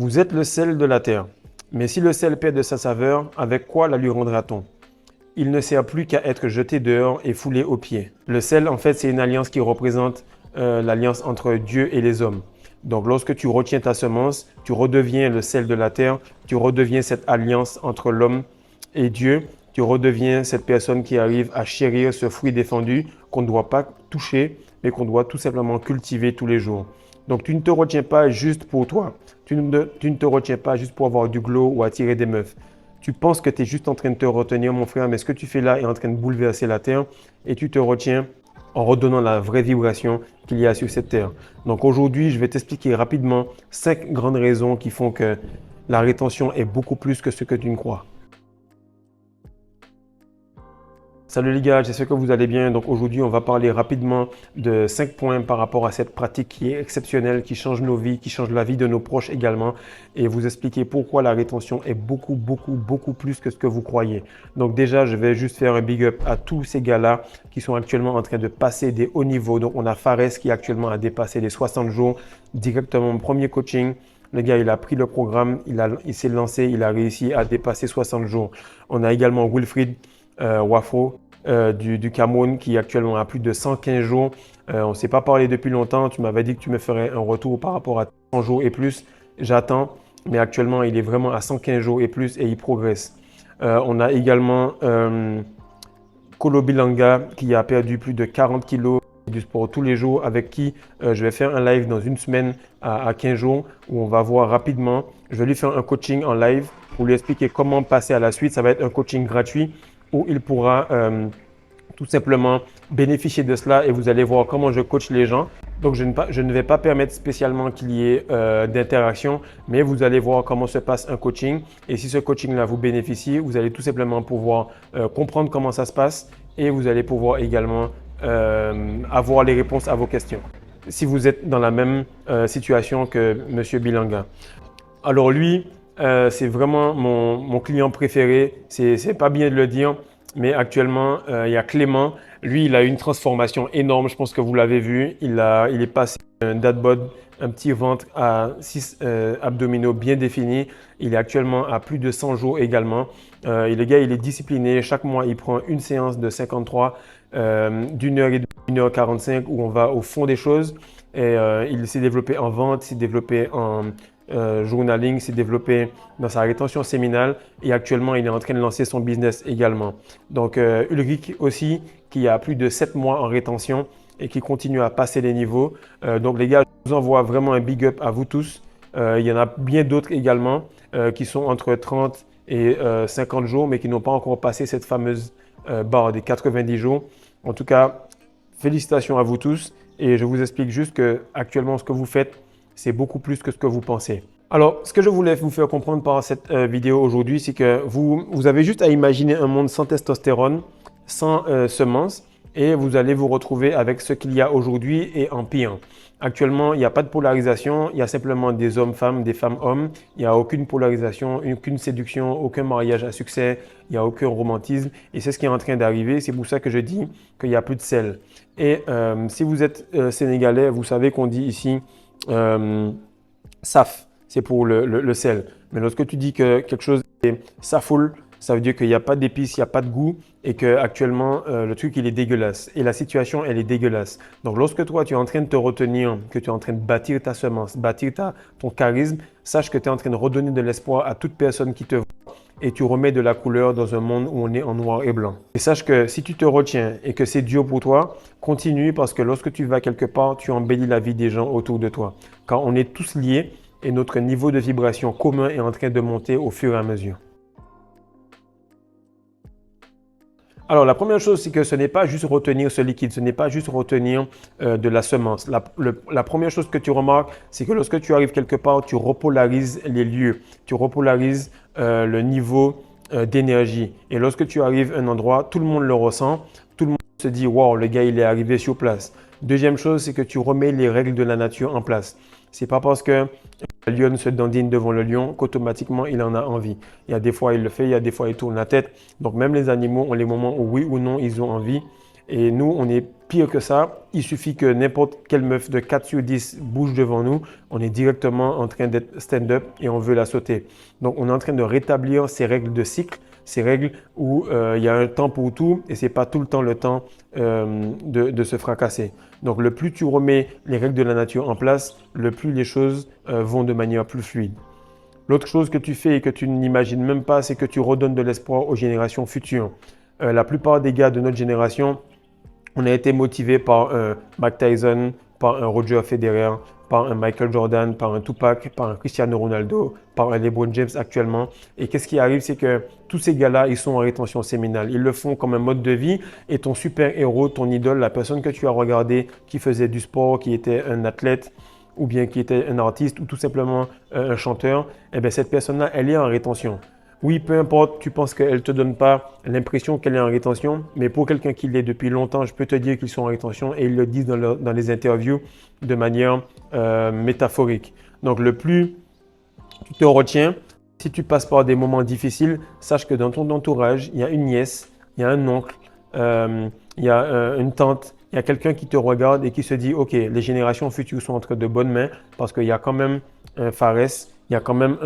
Vous êtes le sel de la terre. Mais si le sel perd de sa saveur, avec quoi la lui rendra-t-on? Il ne sert plus qu'à être jeté dehors et foulé aux pieds. Le sel, en fait, c'est une alliance qui représente l'alliance entre Dieu et les hommes. Donc, lorsque tu retiens ta semence, tu redeviens le sel de la terre, tu redeviens cette alliance entre l'homme et Dieu, tu redeviens cette personne qui arrive à chérir ce fruit défendu qu'on ne doit pas toucher, mais qu'on doit tout simplement cultiver tous les jours. Donc, tu ne te retiens pas juste pour toi. Tu ne te retiens pas juste pour avoir du glow ou attirer des meufs. Tu penses que tu es juste en train de te retenir, mon frère, mais ce que tu fais là est en train de bouleverser la terre et tu te retiens en redonnant la vraie vibration qu'il y a sur cette terre. Donc aujourd'hui, je vais t'expliquer rapidement 5 grandes raisons qui font que la rétention est beaucoup plus que ce que tu ne crois. Salut les gars, j'espère que vous allez bien. Donc aujourd'hui, on va parler rapidement de 5 points par rapport à cette pratique qui est exceptionnelle, qui change nos vies, qui change la vie de nos proches également et vous expliquer pourquoi la rétention est beaucoup plus que ce que vous croyez. Donc déjà, je vais juste faire un big up à tous ces gars-là qui sont actuellement en train de passer des hauts niveaux. Donc on a Fares qui actuellement a dépassé les 60 jours directement au premier coaching. Le gars, il a pris le programme, il s'est lancé, il a réussi à dépasser 60 jours. On a également Wilfried Wafo du Cameroun qui actuellement a plus de 115 jours. On ne s'est pas parlé depuis longtemps. Tu m'avais dit que tu me ferais un retour par rapport à 100 jours et plus. J'attends, mais actuellement, il est vraiment à 115 jours et plus et il progresse. On a également Kolo Bilanga qui a perdu plus de 40 kilos du sport tous les jours avec qui je vais faire un live dans une semaine à 15 jours où on va voir rapidement. Je vais lui faire un coaching en live pour lui expliquer comment passer à la suite. Ça va être un coaching gratuit où il pourra tout simplement bénéficier de cela et vous allez voir comment je coach les gens. Donc, je ne vais pas permettre spécialement qu'il y ait d'interaction, mais vous allez voir comment se passe un coaching. Et si ce coaching-là vous bénéficie, vous allez tout simplement pouvoir comprendre comment ça se passe et vous allez pouvoir également avoir les réponses à vos questions. Si vous êtes dans la même situation que M. Bilanga. Alors lui, c'est vraiment mon client préféré. C'est pas bien de le dire, mais actuellement, il y a Clément. Lui, il a une transformation énorme. Je pense que vous l'avez vu. Il est passé d'un dad bod, un petit ventre à 6 abdominaux bien définis. Il est actuellement à plus de 100 jours également. Et le gars, il est discipliné. Chaque mois, il prend une séance de 53 d'une heure et demie, 1h45 où on va au fond des choses. Et il s'est développé en vente, il s'est développé en journaling, s'est développé dans sa rétention séminale et actuellement il est en train de lancer son business également. Donc Ulrich aussi qui a plus de 7 mois en rétention et qui continue à passer les niveaux. Donc les gars, je vous envoie vraiment un big up à vous tous. Il y en a bien d'autres également qui sont entre 30 et 50 jours mais qui n'ont pas encore passé cette fameuse barre des 90 jours. En tout cas, félicitations à vous tous et je vous explique juste que actuellement ce que vous faites c'est beaucoup plus que ce que vous pensez. Alors, ce que je voulais vous faire comprendre par cette vidéo aujourd'hui, c'est que vous avez juste à imaginer un monde sans testostérone, sans semences, et vous allez vous retrouver avec ce qu'il y a aujourd'hui et en pire. Actuellement, il n'y a pas de polarisation, il y a simplement des hommes-femmes, des femmes-hommes. Il n'y a aucune polarisation, aucune séduction, aucun mariage à succès, il n'y a aucun romantisme. Et c'est ce qui est en train d'arriver. C'est pour ça que je dis qu'il n'y a plus de sel. Et si vous êtes sénégalais, vous savez qu'on dit ici saf, c'est pour le sel. Mais lorsque tu dis que quelque chose est safoul, ça veut dire qu'il n'y a pas d'épices, il n'y a pas de goût et qu'actuellement, le truc, il est dégueulasse. Et la situation, elle est dégueulasse. Donc, lorsque toi, tu es en train de te retenir, que tu es en train de bâtir ta semence, bâtir ton charisme, sache que tu es en train de redonner de l'espoir à toute personne qui te voit et tu remets de la couleur dans un monde où on est en noir et blanc. Et sache que si tu te retiens et que c'est dur pour toi, continue parce que lorsque tu vas quelque part, tu embellis la vie des gens autour de toi. Car on est tous liés et notre niveau de vibration commun est en train de monter au fur et à mesure. Alors, la première chose, c'est que ce n'est pas juste retenir ce liquide, ce n'est pas juste retenir de la semence. La première chose que tu remarques, c'est que lorsque tu arrives quelque part, tu repolarises les lieux, tu repolarises le niveau d'énergie. Et lorsque tu arrives à un endroit, tout le monde le ressent, tout le monde se dit « Wow, le gars, il est arrivé sur place ». Deuxième chose, c'est que tu remets les règles de la nature en place. C'est pas parce que le lion se dandine devant le lion qu'automatiquement il en a envie. Il y a des fois il le fait, il y a des fois il tourne la tête. Donc même les animaux ont les moments où oui ou non ils ont envie. Et nous, on est Pire que ça, il suffit que n'importe quelle meuf de 4 sur 10 bouge devant nous, on est directement en train d'être stand-up et on veut la sauter. Donc, on est en train de rétablir ces règles de cycle, ces règles où il y a un temps pour tout et ce n'est pas tout le temps le temps de se fracasser. Donc, le plus tu remets les règles de la nature en place, le plus les choses vont de manière plus fluide. L'autre chose que tu fais et que tu n'imagines même pas, c'est que tu redonnes de l'espoir aux générations futures. La plupart des gars de notre génération, on a été motivé par un Mike Tyson, par un Roger Federer, par un Michael Jordan, par un Tupac, par un Cristiano Ronaldo, par un LeBron James actuellement. Et qu'est-ce qui arrive, c'est que tous ces gars-là, ils sont en rétention séminale. Ils le font comme un mode de vie et ton super-héros, ton idole, la personne que tu as regardé, qui faisait du sport, qui était un athlète, ou bien qui était un artiste, ou tout simplement un chanteur, eh bien cette personne-là, elle est en rétention. Oui, peu importe, tu penses qu'elle ne te donne pas l'impression qu'elle est en rétention, mais pour quelqu'un qui l'est depuis longtemps, je peux te dire qu'ils sont en rétention et ils le disent dans les interviews de manière métaphorique. Donc, le plus tu te retiens, si tu passes par des moments difficiles, sache que dans ton entourage, il y a une nièce, il y a un oncle, il y a une tante, il y a quelqu'un qui te regarde et qui se dit « Ok, les générations futures sont entre de bonnes mains parce qu'il y a quand même un Fares, il y a quand même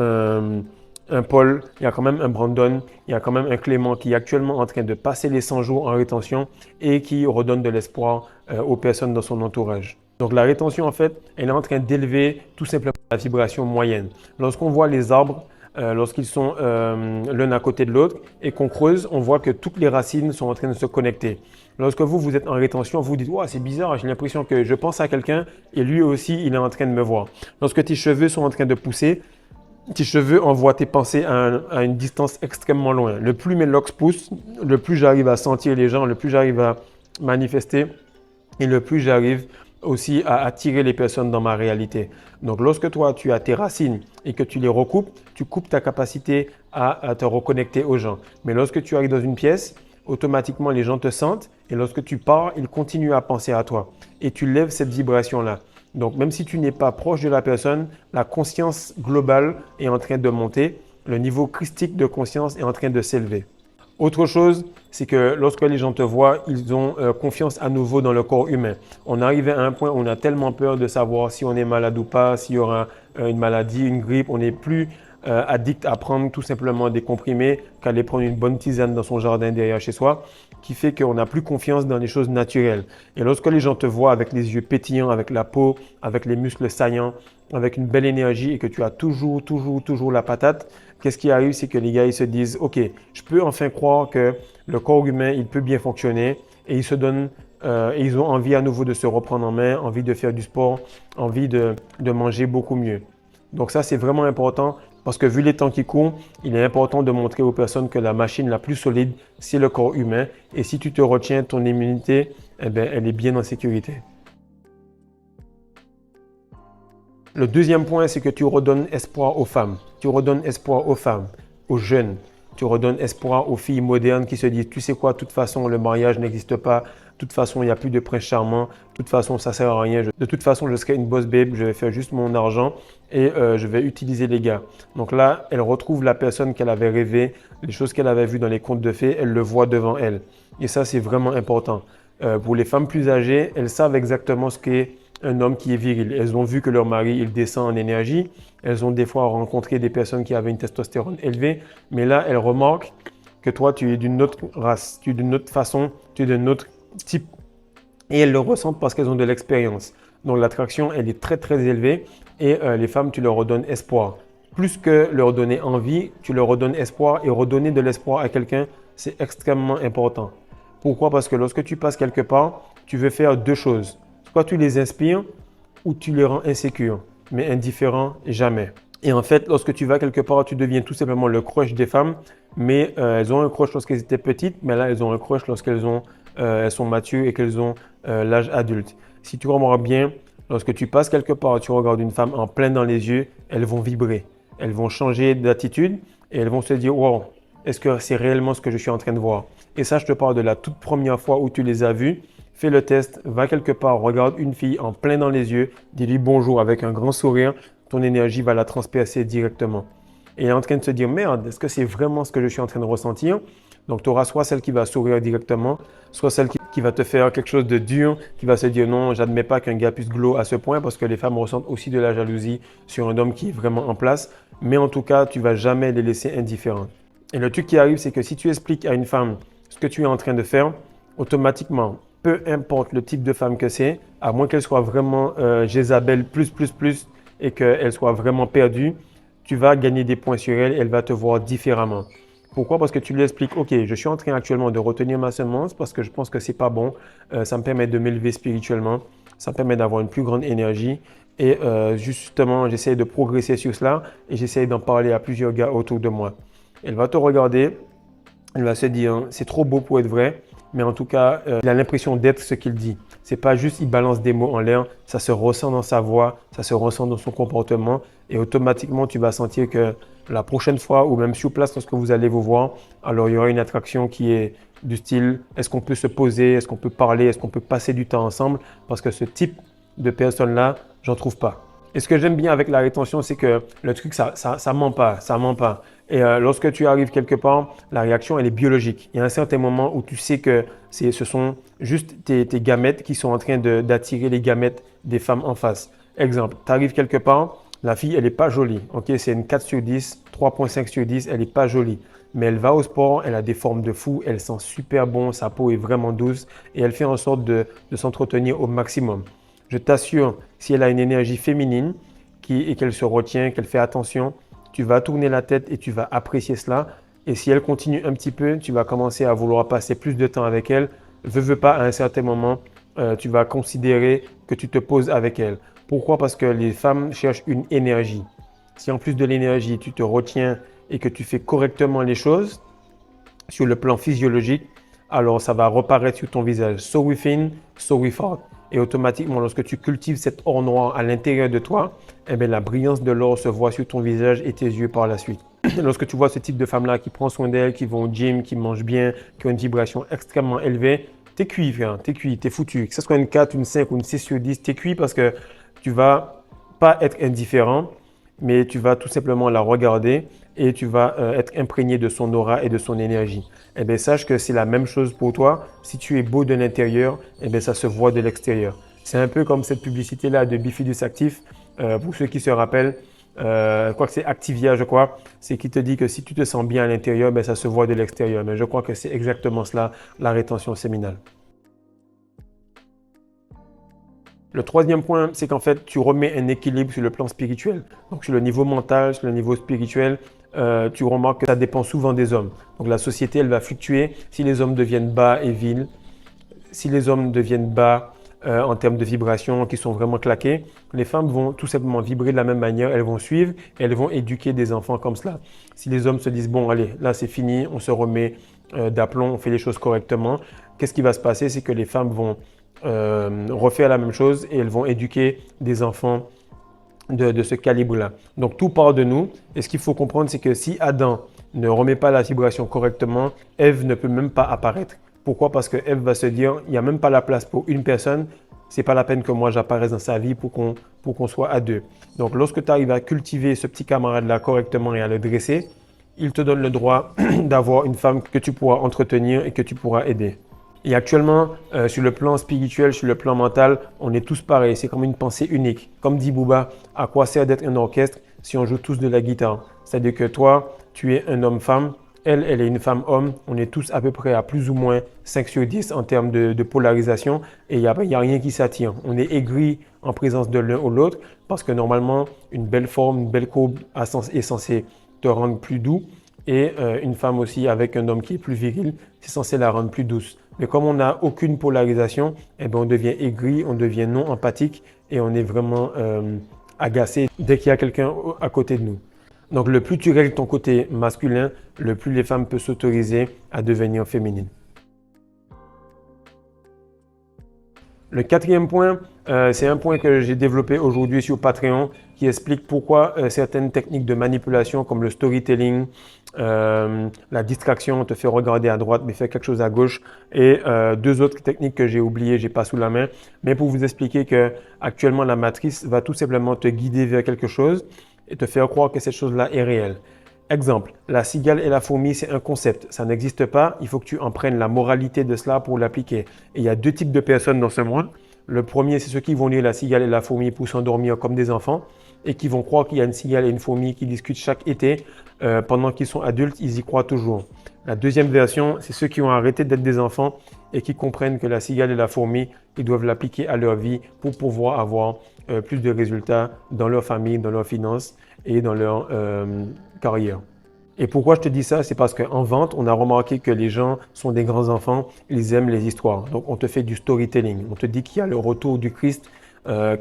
un Paul, il y a quand même un Brandon, il y a quand même un Clément qui est actuellement en train de passer les 100 jours en rétention et qui redonne de l'espoir aux personnes dans son entourage. » Donc la rétention, en fait, elle est en train d'élever tout simplement la vibration moyenne. Lorsqu'on voit les arbres, lorsqu'ils sont l'un à côté de l'autre et qu'on creuse, on voit que toutes les racines sont en train de se connecter. Lorsque vous êtes en rétention, vous vous dites wow, « c'est bizarre, j'ai l'impression que je pense à quelqu'un et lui aussi, il est en train de me voir. » Lorsque tes cheveux sont en train de pousser, tes cheveux envoient tes pensées à une distance extrêmement loin. Le plus mes locks poussent, le plus j'arrive à sentir les gens, le plus j'arrive à manifester et le plus j'arrive aussi à attirer les personnes dans ma réalité. Donc, lorsque toi, tu as tes racines et que tu les recoupes, tu coupes ta capacité à te reconnecter aux gens. Mais lorsque tu arrives dans une pièce, automatiquement, les gens te sentent et lorsque tu pars, ils continuent à penser à toi et tu lèves cette vibration-là. Donc, même si tu n'es pas proche de la personne, la conscience globale est en train de monter, le niveau christique de conscience est en train de s'élever. Autre chose, c'est que lorsque les gens te voient, ils ont confiance à nouveau dans le corps humain. On arrive à un point où on a tellement peur de savoir si on est malade ou pas, s'il y aura une maladie, une grippe. On n'est plus addict à prendre tout simplement des comprimés qu'à aller prendre une bonne tisane dans son jardin derrière chez soi, qui fait qu'on n'a plus confiance dans les choses naturelles. Et lorsque les gens te voient avec les yeux pétillants, avec la peau, avec les muscles saillants, avec une belle énergie et que tu as toujours la patate, qu'est-ce qui arrive, c'est que les gars, ils se disent « Ok, je peux enfin croire que le corps humain, il peut bien fonctionner » et ils se donnent, et ils ont envie à nouveau de se reprendre en main, envie de faire du sport, envie de manger beaucoup mieux. Donc ça, c'est vraiment important parce que vu les temps qui courent, il est important de montrer aux personnes que la machine la plus solide, c'est le corps humain. Et si tu te retiens, ton immunité, eh bien, elle est bien en sécurité. Le deuxième point, c'est que tu redonnes espoir aux femmes. Tu redonnes espoir aux femmes, aux jeunes. Tu redonnes espoir aux filles modernes qui se disent « Tu sais quoi, de toute façon, le mariage n'existe pas. De toute façon, il n'y a plus de prince charmant. De toute façon, ça ne sert à rien. De toute façon, je serai une boss babe. Je vais faire juste mon argent et je vais utiliser les gars. » Donc là, elle retrouve la personne qu'elle avait rêvé, les choses qu'elle avait vues dans les contes de fées, elle le voit devant elle. Et ça, c'est vraiment important. Pour les femmes plus âgées, elles savent exactement ce qu'est un homme qui est viril. Elles ont vu que leur mari, il descend en énergie. Elles ont des fois rencontré des personnes qui avaient une testostérone élevée. Mais là, elles remarquent que toi, tu es d'une autre race, tu es d'une autre façon, tu es d'un autre type. Et elles le ressentent parce qu'elles ont de l'expérience. Donc, l'attraction, elle est très élevée. Et les femmes, tu leur redonnes espoir. Plus que leur donner envie, tu leur redonnes espoir. Et redonner de l'espoir à quelqu'un, c'est extrêmement important. Pourquoi? Parce que lorsque tu passes quelque part, tu veux faire deux choses. Soit tu les inspires ou tu les rends insécures, mais indifférents, jamais. Et en fait, lorsque tu vas quelque part, tu deviens tout simplement le crush des femmes, mais elles ont un crush lorsqu'elles étaient petites, mais là, elles ont un crush lorsqu'elles sont matures et qu'elles ont l'âge adulte. Si tu remarques bien, lorsque tu passes quelque part, tu regardes une femme en plein dans les yeux, elles vont vibrer, elles vont changer d'attitude et elles vont se dire « Wow, est-ce que c'est réellement ce que je suis en train de voir ?» Et ça, je te parle de la toute première fois où tu les as vues. Fais le test, va quelque part, regarde une fille en plein dans les yeux, dis-lui bonjour avec un grand sourire, ton énergie va la transpercer directement. Et elle est en train de se dire, merde, est-ce que c'est vraiment ce que je suis en train de ressentir? Donc, tu auras soit celle qui va sourire directement, soit celle qui va te faire quelque chose de dur, qui va se dire non, j'admets pas qu'un gars puisse glow à ce point parce que les femmes ressentent aussi de la jalousie sur un homme qui est vraiment en place. Mais en tout cas, tu vas jamais les laisser indifférents. Et le truc qui arrive, c'est que si tu expliques à une femme ce que tu es en train de faire, automatiquement, peu importe le type de femme que c'est, à moins qu'elle soit vraiment Jézabel plus, et qu'elle soit vraiment perdue, tu vas gagner des points sur elle et elle va te voir différemment. Pourquoi? Parce que tu lui expliques, OK, je suis en train actuellement de retenir ma semence parce que je pense que c'est pas bon. Ça me permet de m'élever spirituellement, ça me permet d'avoir une plus grande énergie et justement, j'essaie de progresser sur cela et j'essaie d'en parler à plusieurs gars autour de moi. Elle va te regarder, elle va se dire, c'est trop beau pour être vrai, mais en tout cas, il a l'impression d'être ce qu'il dit. C'est pas juste il balance des mots en l'air, ça se ressent dans sa voix, ça se ressent dans son comportement et automatiquement tu vas sentir que la prochaine fois ou même sur place lorsque vous allez vous voir, alors il y aura une attraction qui est du style est-ce qu'on peut se poser, est-ce qu'on peut parler, est-ce qu'on peut passer du temps ensemble parce que ce type de personne-là, j'en trouve pas. Et ce que j'aime bien avec la rétention, c'est que le truc, ça ment pas, ça ment pas. Et lorsque tu arrives quelque part, la réaction, elle est biologique. Il y a un certain moment où tu sais que ce sont juste tes gamètes qui sont en train d'attirer les gamètes des femmes en face. Exemple, tu arrives quelque part, la fille, elle n'est pas jolie. Ok, c'est une 4 sur 10, 3,5 sur 10, elle n'est pas jolie. Mais elle va au sport, elle a des formes de fou, elle sent super bon, sa peau est vraiment douce et elle fait en sorte de s'entretenir au maximum. Je t'assure, si elle a une énergie féminine et qu'elle se retient, qu'elle fait attention, tu vas tourner la tête et tu vas apprécier cela. Et si elle continue un petit peu, tu vas commencer à vouloir passer plus de temps avec elle. Veux pas, à un certain moment, tu vas considérer que tu te poses avec elle. Pourquoi? Parce que les femmes cherchent une énergie. Si en plus de l'énergie, tu te retiens et que tu fais correctement les choses sur le plan physiologique, alors ça va reparaître sur ton visage. So within, so without. Et automatiquement, lorsque tu cultives cet or noir à l'intérieur de toi, eh bien, la brillance de l'or se voit sur ton visage et tes yeux par la suite. Lorsque tu vois ce type de femme-là qui prend soin d'elle, qui vont au gym, qui mange bien, qui ont une vibration extrêmement élevée, t'es cuit, frère, t'es cuit, t'es foutu. Que ce soit une 4, une 5 ou une 6 sur 10, t'es cuit parce que tu vas pas être indifférent, mais tu vas tout simplement la regarder et tu vas être imprégné de son aura et de son énergie. Eh bien, sache que c'est la même chose pour toi. Si tu es beau de l'intérieur, eh bien, ça se voit de l'extérieur. C'est un peu comme cette publicité-là de Bifidus Actif. Pour ceux qui se rappellent, je crois que c'est Activia, je crois. C'est qui te dit que si tu te sens bien à l'intérieur, ben, ça se voit de l'extérieur. Mais je crois que c'est exactement cela, la rétention séminale. Le troisième point, c'est qu'en fait, tu remets un équilibre sur le plan spirituel. Donc, sur le niveau mental, sur le niveau spirituel, tu remarques que ça dépend souvent des hommes. Donc, la société, elle va fluctuer. Si les hommes deviennent bas et vils, si les hommes deviennent bas en termes de vibration, qui sont vraiment claqués, les femmes vont tout simplement vibrer de la même manière. Elles vont suivre et elles vont éduquer des enfants comme cela. Si les hommes se disent, bon, allez, là, c'est fini, on se remet d'aplomb, on fait les choses correctement, qu'est-ce qui va se passer? C'est que les femmes vont refaire la même chose et elles vont éduquer des enfants de ce calibre-là. Donc tout part de nous et ce qu'il faut comprendre c'est que si Adam ne remet pas la vibration correctement, Ève ne peut même pas apparaître. Pourquoi? Parce que Ève va se dire il n'y a même pas la place pour une personne, c'est pas la peine que moi j'apparaisse dans sa vie pour qu'on soit à deux. Donc lorsque tu arrives à cultiver ce petit camarade-là correctement et à le dresser, il te donne le droit d'avoir une femme que tu pourras entretenir et que tu pourras aider. Et actuellement, sur le plan spirituel, sur le plan mental, on est tous pareils. C'est comme une pensée unique. Comme dit Booba, à quoi sert d'être un orchestre si on joue tous de la guitare? C'est-à-dire que toi, tu es un homme-femme, elle est une femme-homme. On est tous à peu près à plus ou moins 5 sur 10 en termes de polarisation. Et il n'y a rien qui s'attire. On est aigri en présence de l'un ou l'autre parce que normalement, une belle forme, une belle courbe est censée te rendre plus doux. Et une femme aussi avec un homme qui est plus viril, c'est censé la rendre plus douce. Mais comme on n'a aucune polarisation, eh ben on devient aigri, on devient non empathique et on est vraiment agacé dès qu'il y a quelqu'un à côté de nous. Donc le plus tu règles ton côté masculin, le plus les femmes peuvent s'autoriser à devenir féminines. Le quatrième point, c'est un point que j'ai développé aujourd'hui sur Patreon qui explique pourquoi certaines techniques de manipulation comme le storytelling, la distraction te fait regarder à droite mais fait quelque chose à gauche et deux autres techniques que j'ai oubliées, j'ai pas sous la main, mais pour vous expliquer que actuellement la matrice va tout simplement te guider vers quelque chose et te faire croire que cette chose-là est réelle. Exemple, la cigale et la fourmi, c'est un concept, ça n'existe pas, il faut que tu en prennes la moralité de cela pour l'appliquer. Et il y a deux types de personnes dans ce monde. Le premier, c'est ceux qui vont lire la cigale et la fourmi pour s'endormir comme des enfants et qui vont croire qu'il y a une cigale et une fourmi qui discutent chaque été. Pendant qu'ils sont adultes, ils y croient toujours. La deuxième version, c'est ceux qui ont arrêté d'être des enfants et qui comprennent que la cigale et la fourmi, ils doivent l'appliquer à leur vie pour pouvoir avoir plus de résultats dans leur famille, dans leurs finances et dans leur carrière. Et pourquoi je te dis ça? C'est parce qu'en vente, on a remarqué que les gens sont des grands enfants, ils aiment les histoires. Donc, on te fait du storytelling. On te dit qu'il y a le retour du Christ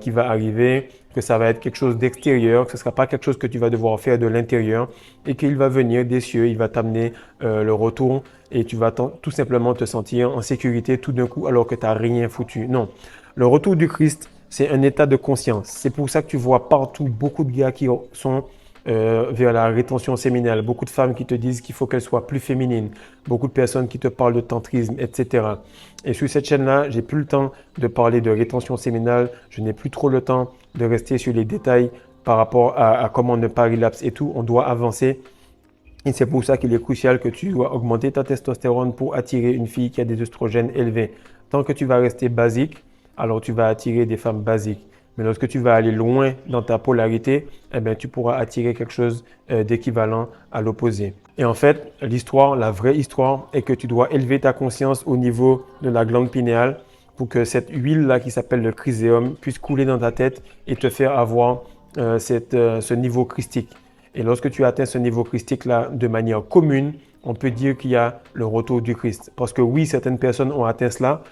qui va arriver, que ça va être quelque chose d'extérieur, que ce ne sera pas quelque chose que tu vas devoir faire de l'intérieur et qu'il va venir des cieux, il va t'amener le retour et tu vas tout simplement te sentir en sécurité tout d'un coup alors que tu n'as rien foutu. Non, le retour du Christ, c'est un état de conscience. C'est pour ça que tu vois partout beaucoup de gars qui sont vers la rétention séminale, beaucoup de femmes qui te disent qu'il faut qu'elles soient plus féminines, beaucoup de personnes qui te parlent de tantrisme, etc. Et sur cette chaîne-là, j'ai plus le temps de parler de rétention séminale, je n'ai plus trop le temps de rester sur les détails par rapport à comment ne pas relapse et tout, on doit avancer. Et c'est pour ça qu'il est crucial que tu dois augmenter ta testostérone pour attirer une fille qui a des œstrogènes élevés. Tant que tu vas rester basique, alors tu vas attirer des femmes basiques. Mais lorsque tu vas aller loin dans ta polarité, eh bien, tu pourras attirer quelque chose d'équivalent à l'opposé. Et en fait, l'histoire, la vraie histoire, est que tu dois élever ta conscience au niveau de la glande pinéale pour que cette huile-là qui s'appelle le chryséum puisse couler dans ta tête et te faire avoir ce niveau christique. Et lorsque tu atteins ce niveau christique-là de manière commune, on peut dire qu'il y a le retour du Christ. Parce que oui, certaines personnes ont atteint cela,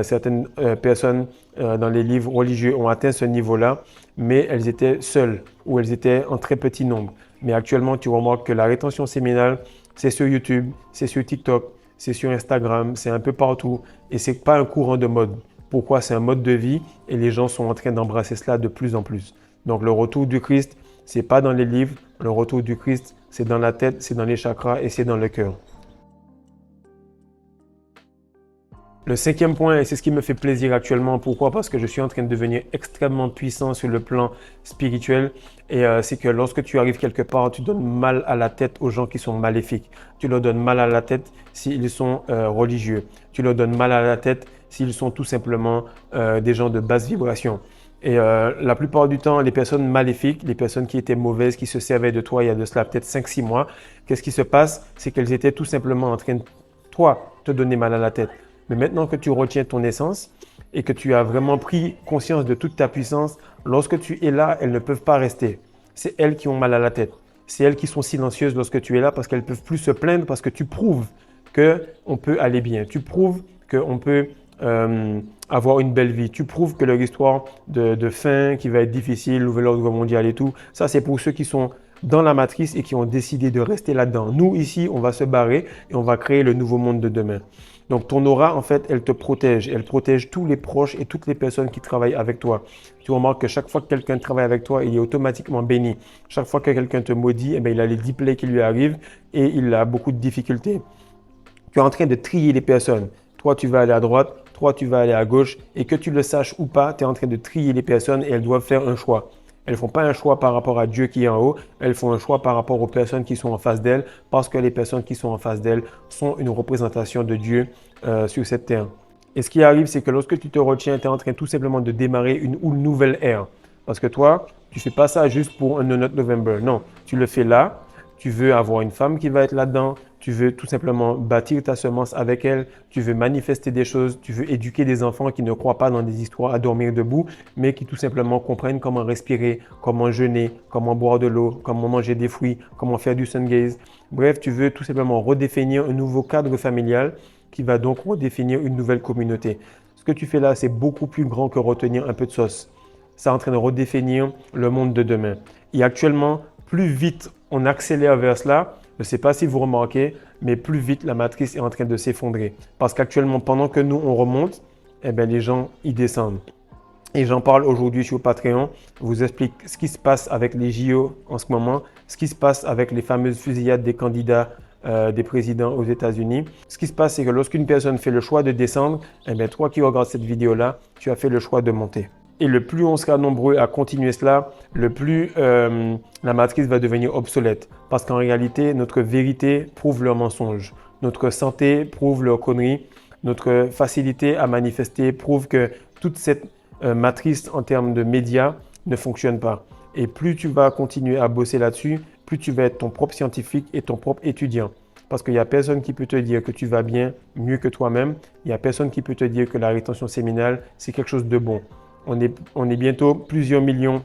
certaines personnes dans les livres religieux ont atteint ce niveau-là, mais elles étaient seules ou elles étaient en très petit nombre. Mais actuellement, tu remarques que la rétention séminale, c'est sur YouTube, c'est sur TikTok, c'est sur Instagram, c'est un peu partout et ce n'est pas un courant de mode. Pourquoi? C'est un mode de vie et les gens sont en train d'embrasser cela de plus en plus. Donc le retour du Christ, ce n'est pas dans les livres, le retour du Christ, c'est dans la tête, c'est dans les chakras et c'est dans le cœur. Le cinquième point, et c'est ce qui me fait plaisir actuellement, pourquoi? Parce que je suis en train de devenir extrêmement puissant sur le plan spirituel et c'est que lorsque tu arrives quelque part, tu donnes mal à la tête aux gens qui sont maléfiques. Tu leur donnes mal à la tête s'ils sont religieux. Tu leur donnes mal à la tête s'ils sont tout simplement des gens de basse vibration. Et la plupart du temps, les personnes maléfiques, les personnes qui étaient mauvaises, qui se servaient de toi il y a de cela peut-être 5-6 mois, qu'est-ce qui se passe? C'est qu'elles étaient tout simplement en train de, toi, te donner mal à la tête. Mais maintenant que tu retiens ton essence et que tu as vraiment pris conscience de toute ta puissance, lorsque tu es là, elles ne peuvent pas rester. C'est elles qui ont mal à la tête. C'est elles qui sont silencieuses lorsque tu es là parce qu'elles ne peuvent plus se plaindre parce que tu prouves qu'on peut aller bien. Tu prouves qu'on peut avoir une belle vie. Tu prouves que leur histoire de fin qui va être difficile, nouvel ordre mondial et tout, ça c'est pour ceux qui sont dans la matrice et qui ont décidé de rester là-dedans. Nous ici, on va se barrer et on va créer le nouveau monde de demain. Donc ton aura, en fait, elle te protège. Elle protège tous les proches et toutes les personnes qui travaillent avec toi. Tu remarques que chaque fois que quelqu'un travaille avec toi, il est automatiquement béni. Chaque fois que quelqu'un te maudit, eh bien, il a les 10 plaies qui lui arrivent et il a beaucoup de difficultés. Tu es en train de trier les personnes. Toi, tu vas aller à droite, toi, tu vas aller à gauche. Et que tu le saches ou pas, tu es en train de trier les personnes et elles doivent faire un choix. Elles ne font pas un choix par rapport à Dieu qui est en haut, elles font un choix par rapport aux personnes qui sont en face d'elles, parce que les personnes qui sont en face d'elles sont une représentation de Dieu sur cette terre. Et ce qui arrive, c'est que lorsque tu te retiens, tu es en train tout simplement de démarrer une nouvelle ère. Parce que toi, tu ne fais pas ça juste pour un Not November. Non, tu le fais là. Tu veux avoir une femme qui va être là-dedans, tu veux tout simplement bâtir ta semence avec elle, tu veux manifester des choses, tu veux éduquer des enfants qui ne croient pas dans des histoires à dormir debout, mais qui tout simplement comprennent comment respirer, comment jeûner, comment boire de l'eau, comment manger des fruits, comment faire du sun gaze. Bref, tu veux tout simplement redéfinir un nouveau cadre familial qui va donc redéfinir une nouvelle communauté. Ce que tu fais là, c'est beaucoup plus grand que retenir un peu de sauce. C'est en train de redéfinir le monde de demain. Et actuellement, plus vite on accélère vers cela, je ne sais pas si vous remarquez, mais plus vite la matrice est en train de s'effondrer. Parce qu'actuellement, pendant que nous, on remonte, eh bien, les gens y descendent. Et j'en parle aujourd'hui sur Patreon. Je vous explique ce qui se passe avec les JO en ce moment, ce qui se passe avec les fameuses fusillades des candidats des présidents aux États-Unis. Ce qui se passe, c'est que lorsqu'une personne fait le choix de descendre, eh bien, toi qui regardes cette vidéo-là, tu as fait le choix de monter. Et le plus on sera nombreux à continuer cela, le plus la matrice va devenir obsolète. Parce qu'en réalité, notre vérité prouve leur mensonge. Notre santé prouve leur connerie. Notre facilité à manifester prouve que toute cette matrice en termes de médias ne fonctionne pas. Et plus tu vas continuer à bosser là-dessus, plus tu vas être ton propre scientifique et ton propre étudiant. Parce qu'il n'y a personne qui peut te dire que tu vas bien mieux que toi-même. Il n'y a personne qui peut te dire que la rétention séminale, c'est quelque chose de bon. On est bientôt plusieurs millions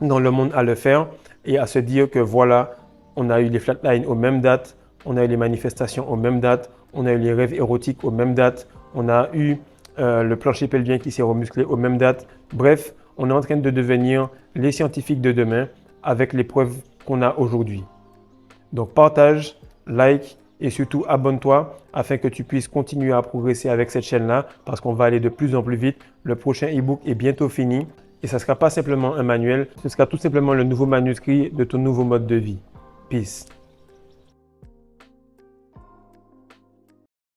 dans le monde à le faire et à se dire que voilà, on a eu les flatlines aux mêmes dates, on a eu les manifestations aux mêmes dates, on a eu les rêves érotiques aux mêmes dates, on a eu le plancher pelvien qui s'est remusclé aux mêmes dates. Bref, on est en train de devenir les scientifiques de demain avec les preuves qu'on a aujourd'hui. Donc partage, like et surtout abonne-toi afin que tu puisses continuer à progresser avec cette chaîne-là parce qu'on va aller de plus en plus vite. Le prochain e-book est bientôt fini et ça ne sera pas simplement un manuel, ce sera tout simplement le nouveau manuscrit de ton nouveau mode de vie. Peace.